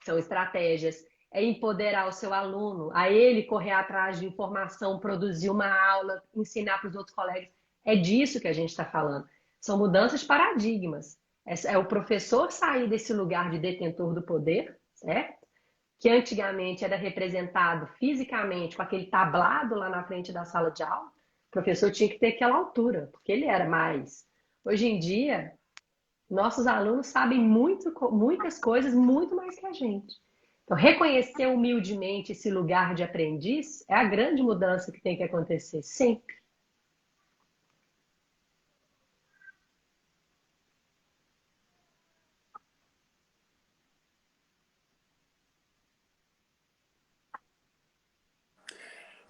São estratégias, é empoderar o seu aluno, a ele correr atrás de informação, produzir uma aula, ensinar para os outros colegas. É disso que a gente está falando. São mudanças de paradigmas. É o professor sair desse lugar de detentor do poder, certo? Que antigamente era representado fisicamente com aquele tablado lá na frente da sala de aula. O professor tinha que ter aquela altura, porque ele era mais. Hoje em dia, nossos alunos sabem muitas coisas, muito mais que a gente. Então, reconhecer humildemente esse lugar de aprendiz é a grande mudança que tem que acontecer sempre.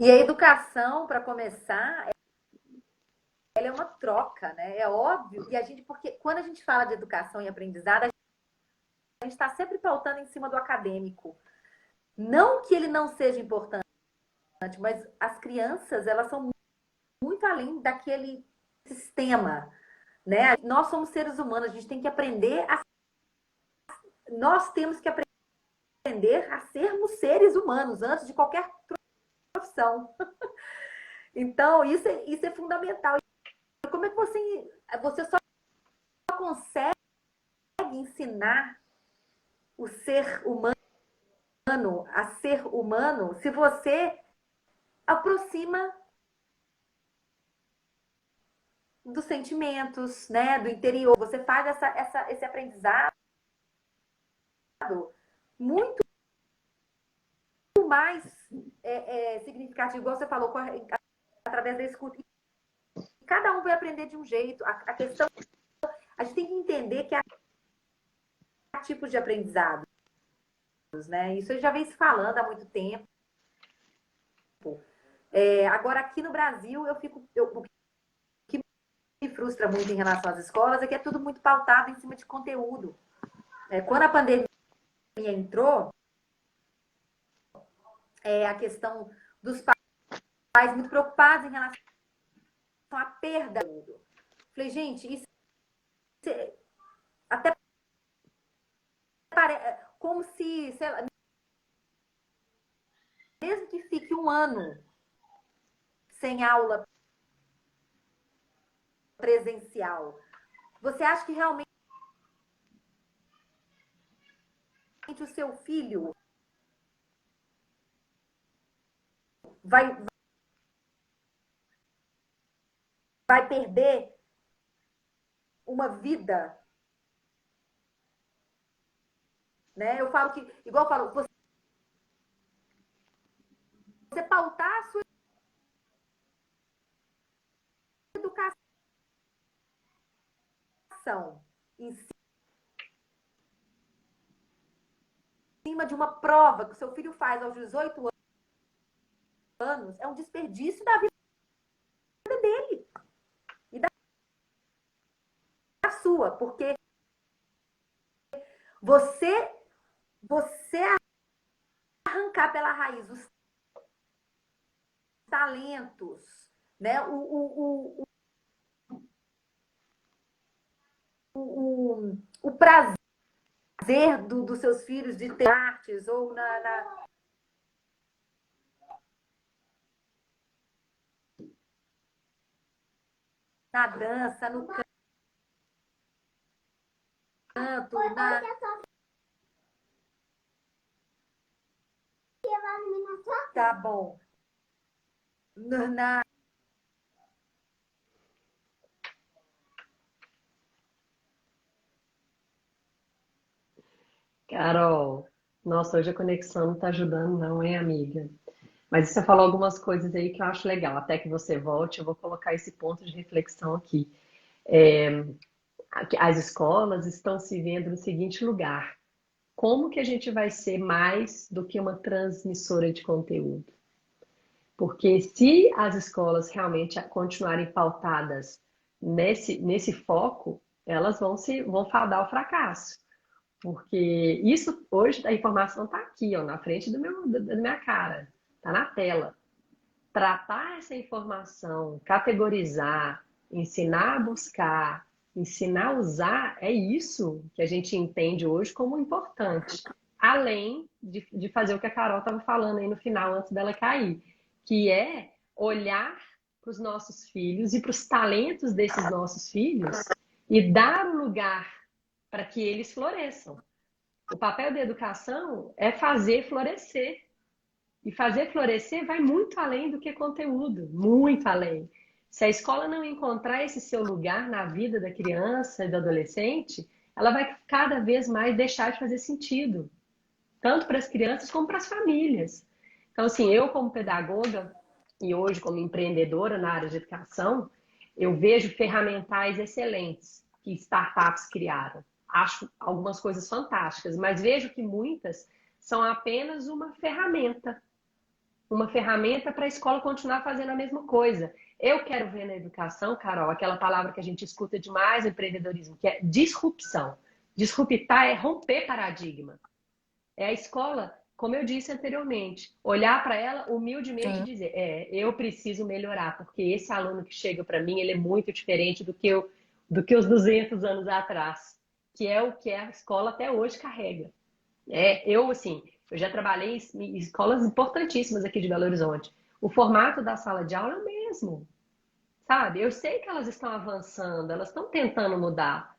e a educação, para começar, ela é uma troca, né? É óbvio. E a gente, porque quando a gente fala de educação e aprendizado, a gente está sempre pautando em cima do acadêmico. Não que ele não seja importante, mas as crianças, elas são muito além daquele sistema, né? Nós somos seres humanos, a gente tem que aprender a... Nós temos que aprender a sermos seres humanos antes de qualquer profissão. Então, isso é fundamental. Como é que você só consegue ensinar o ser humano a ser humano se você aproxima dos sentimentos, né, do interior. Você faz esse aprendizado muito mais significativo, igual você falou, através da escuta. Cada um vai aprender de um jeito. A questão, a gente tem que entender que há tipos de aprendizado, né? Isso já vem se falando há muito tempo. Agora, aqui no Brasil, o que me frustra muito em relação às escolas é que é tudo muito pautado em cima de conteúdo. Quando a pandemia entrou, a questão dos pais muito preocupados em relação à perda. Falei, gente, isso até parece como se, sei lá, mesmo que fique um ano sem aula presencial, você acha que realmente o seu filho vai perder uma vida? Né? Eu falo que, igual eu falo, você pautar a sua educação em cima de uma prova que o seu filho faz aos 18 anos é um desperdício da vida dele e da sua, porque você arrancar pela raiz os talentos, né? O prazer dos seus filhos de ter artes ou na dança, no canto, Tá bom. Na... Carol, nossa, hoje a conexão não tá ajudando, não, hein, amiga? Mas você falou algumas coisas aí que eu acho legal. Até que você volte, eu vou colocar esse ponto de reflexão aqui. É, as escolas estão se vendo no seguinte lugar: como que a gente vai ser mais do que uma transmissora de conteúdo? Porque se as escolas realmente continuarem pautadas nesse foco, elas vão fadar ao fracasso. Porque isso, hoje, a informação está aqui, ó, na frente da minha cara, está na tela. Tratar essa informação, categorizar, ensinar a buscar, ensinar a usar, é isso que a gente entende hoje como importante. Além de fazer o que a Carol estava falando aí no final, antes dela cair, que é olhar para os nossos filhos e para os talentos desses nossos filhos e dar o lugar para que eles floresçam. O papel da educação é fazer florescer. E fazer florescer vai muito além do que conteúdo, muito além. Se a escola não encontrar esse seu lugar na vida da criança e do adolescente, ela vai cada vez mais deixar de fazer sentido, tanto para as crianças como para as famílias. Então, assim, eu como pedagoga e hoje como empreendedora na área de educação, eu vejo ferramentais excelentes que startups criaram. Acho algumas coisas fantásticas, mas vejo que muitas são apenas uma ferramenta uma ferramenta para a escola continuar fazendo a mesma coisa. Eu quero ver na educação, Carol, aquela palavra que a gente escuta demais no empreendedorismo, que é disrupção. Disruptar é romper paradigma. É a escola, como eu disse anteriormente, olhar para ela humildemente e Sim. dizer, eu preciso melhorar, porque esse aluno que chega para mim, ele é muito diferente do que os 200 anos atrás, que é o que a escola até hoje carrega. Assim, eu já trabalhei em escolas importantíssimas aqui de Belo Horizonte. O formato da sala de aula é o mesmo, sabe? Eu sei que elas estão avançando, elas estão tentando mudar,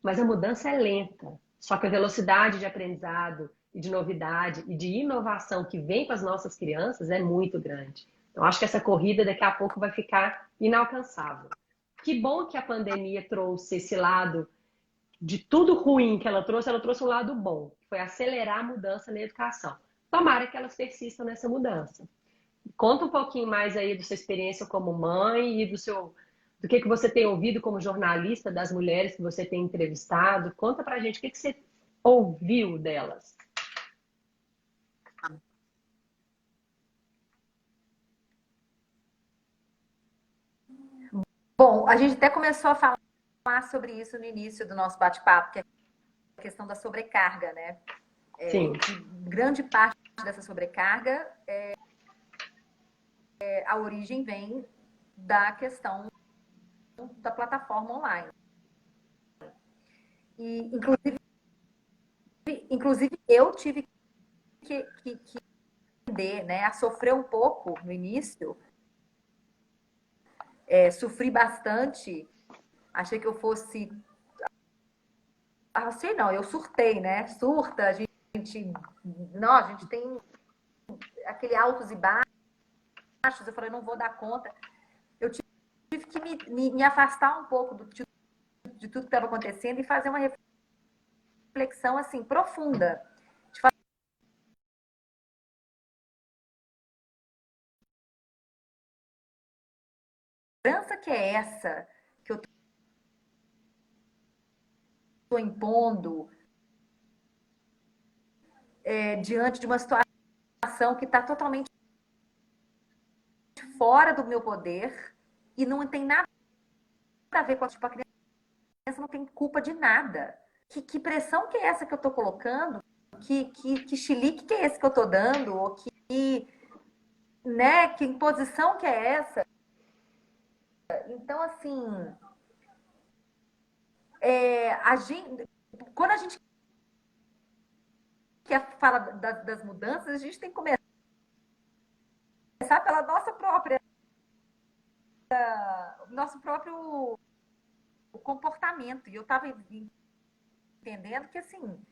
mas a mudança é lenta. Só que a velocidade de aprendizado e de novidade e de inovação que vem com as nossas crianças é muito grande. Então, acho que essa corrida daqui a pouco vai ficar inalcançável. Que bom que a pandemia trouxe esse lado de tudo ruim que ela trouxe um lado bom, que foi acelerar a mudança na educação. Tomara que elas persistam nessa mudança. Conta um pouquinho mais aí da sua experiência como mãe e do que você tem ouvido como jornalista das mulheres que você tem entrevistado. Conta pra gente o que você ouviu delas. Bom, a gente até começou a falar sobre isso no início do nosso bate-papo, que é a questão da sobrecarga, né? Sim, Que grande parte dessa sobrecarga, a origem vem da questão da plataforma online. E, inclusive eu tive que aprender, né, a sofrer um pouco no início. Sofri bastante. Achei que eu fosse... Achei não, eu surtei, né? Surta, a gente... Não, a gente tem aquele altos e baixos. Eu falei, não vou dar conta. Eu tive que me afastar um pouco de tudo que estava acontecendo e fazer uma reflexão assim profunda. Que segurança que é essa que eu estou impondo diante de uma situação que está totalmente fora do meu poder e não tem nada a ver com a criança não tem culpa de nada. Que pressão que é essa que eu estou colocando? Que chilique que é esse que eu estou dando? Ou né, que imposição que é essa? Então, assim, quando a gente quer falar das mudanças, a gente tem que começar pela nosso próprio comportamento. E eu estava entendendo que, assim,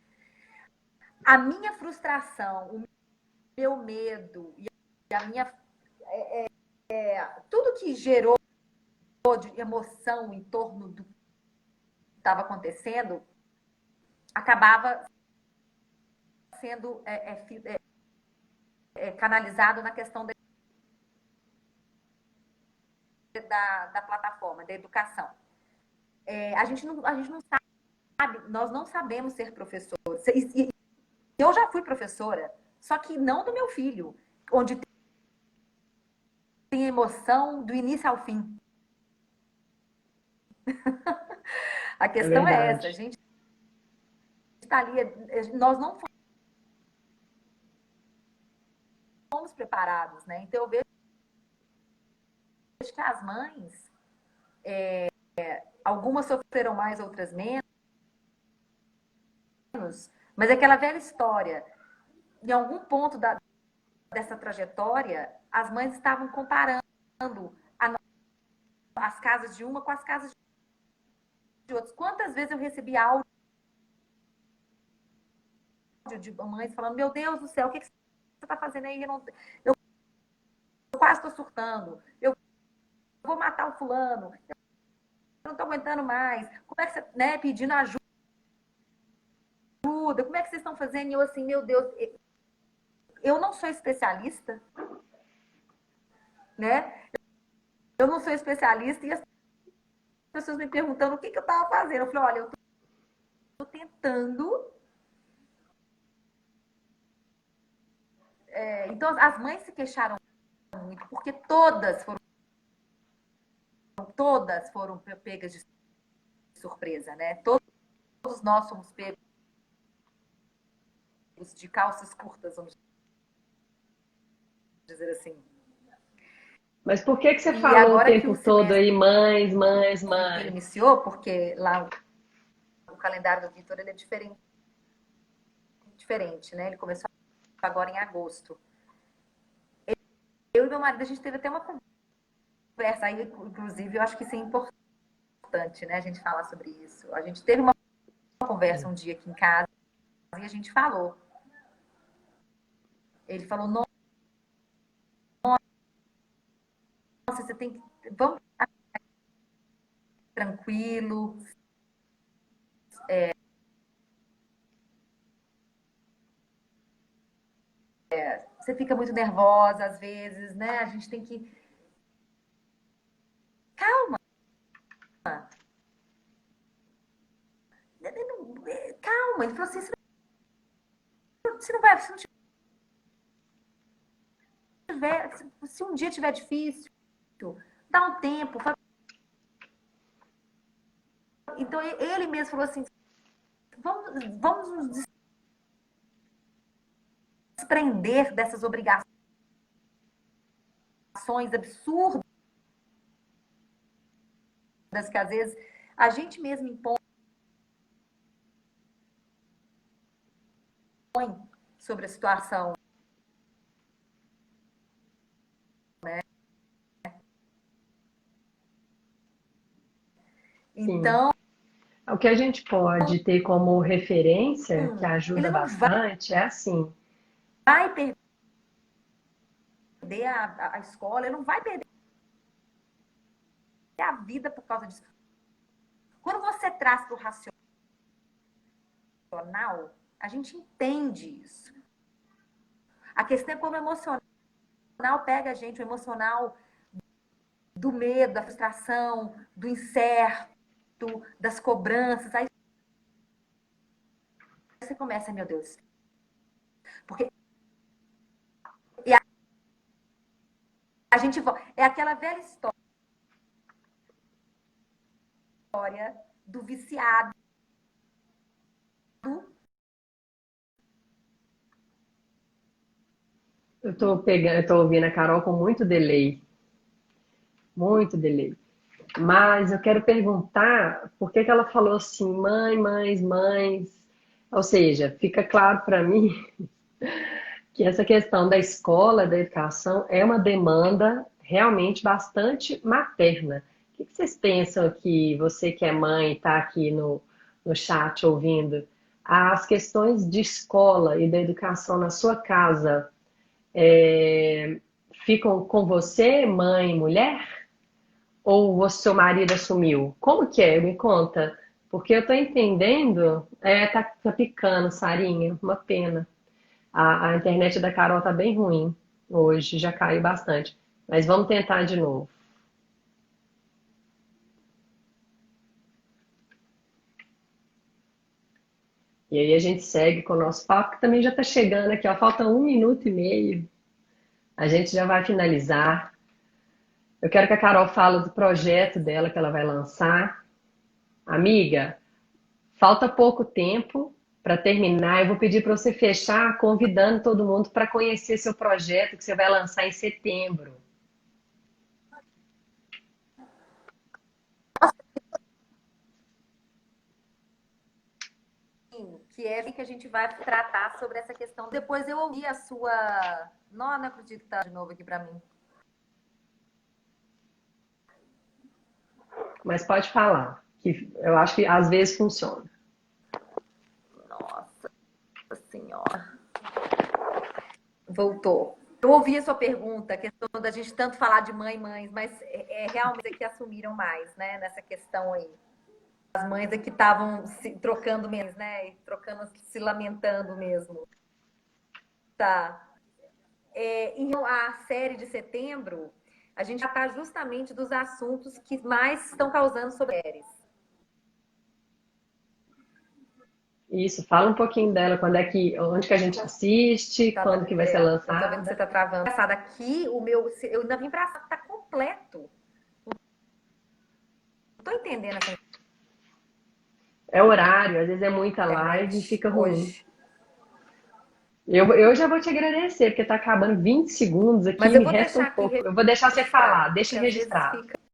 a minha frustração, o meu medo e a minha... tudo que gerou de emoção em torno do que estava acontecendo acabava sendo canalizado na questão da plataforma, da educação. A gente não sabe, nós não sabemos ser professores. E eu já fui professora, só que não do meu filho, onde tem emoção do início ao fim. A é questão é essa, a verdade. gente está ali, nós não fomos preparados, né? Então eu vejo que as mães, algumas sofreram mais, outras menos, mas é aquela velha história. Em algum ponto dessa trajetória, as mães estavam comparando as casas de uma com as casas de outras. Quantas vezes eu recebi áudio de mães falando, meu Deus do céu, o que você está fazendo aí? Eu quase estou surtando. Eu vou matar o fulano. Eu não estou aguentando mais. Como é que você, né, pedindo ajuda? Como é que vocês estão fazendo? E eu assim, meu Deus, eu não sou especialista, né? Eu não sou especialista e as pessoas me perguntando o que eu estava fazendo. Eu falei, olha, eu estou tentando. Então, as mães se queixaram muito, porque todas foram pegas de surpresa, né? Todos nós fomos pegos de calças curtas, vamos dizer assim. Mas por que que você E falou o agora que tempo o todo semestre aí, mães, mães, mães? iniciou, porque lá o calendário do Vitor ele é diferente, né? Ele começou agora em agosto. Eu e meu marido, a gente teve até uma conversa aí, inclusive, eu acho que isso é importante, né? A gente falar sobre isso. A gente teve uma conversa um dia aqui em casa e a gente falou. Ele falou, nossa, você tem que... Vamos tranquilo. Você fica muito nervosa às vezes, né? A gente tem que... Calma. Calma. Ele falou assim, se não vai... Se não tiver... Se um dia tiver difícil, dá um tempo. Então, ele mesmo falou assim, vamos nos desprender dessas obrigações absurdas que às vezes a gente mesmo impõe sobre a situação, né? Sim. Então, O que a gente pode ter como referência, que ajuda ele não bastante, é assim. vai perder a escola, ele não vai perder a vida por causa disso. Quando você traz para o racional, a gente entende isso. A questão é como o emocional pega a gente, o emocional do medo, da frustração, do incerto, das cobranças. Aí você começa, meu Deus. Porque a gente é aquela velha história do viciado. Eu tô ouvindo a Carol com muito delay. Mas eu quero perguntar por que que ela falou assim, mãe, mães, mães. Ou seja, fica claro para mim que essa questão da escola, da educação, é uma demanda realmente bastante materna. O que vocês pensam que você que é mãe está aqui no chat ouvindo? As questões de escola e da educação na sua casa ficam com você, mãe, mulher? Ou o seu marido assumiu? Como que é? Me conta. Porque eu tô entendendo. Tá picando, Sarinha. Uma pena. A internet da Carol tá bem ruim hoje, já caiu bastante. Mas vamos tentar de novo. E aí a gente segue com o nosso papo, que também já está chegando aqui, ó. Falta 1 minuto e meio. A gente já vai finalizar. Eu quero que a Carol fale do projeto dela que ela vai lançar. Amiga, falta pouco tempo para terminar. Eu vou pedir para você fechar convidando todo mundo para conhecer seu projeto que você vai lançar em setembro. Que é que a gente vai tratar sobre essa questão. Depois eu ouvi a sua... Não acredito que tá de novo aqui para mim. Mas pode falar, que eu acho que às vezes funciona. Nossa Senhora. Voltou. Eu ouvi a sua pergunta, a questão da gente tanto falar de mãe, mães, mas realmente é que assumiram mais, né, nessa questão aí. As mães é que estavam se trocando menos, né, e trocando, se lamentando mesmo. Tá. Então, a série de setembro, a gente já está justamente dos assuntos que mais estão causando sobre mulheres. Isso, fala um pouquinho dela, quando é que, onde que a gente assiste, quando que vai ser Eu tô vendo que você lançada. tá travando. Engraçado, aqui o meu. Eu ainda vim pra tá completo. Não tô entendendo essa É horário, às vezes é muita live e internet fica ruim. hoje. Eu já vou te agradecer, porque tá acabando 20 segundos aqui, Mas eu me vou resta um deixar aqui pouco. Eu vou deixar você falar, registrado, deixa porque às vezes registrado. fica.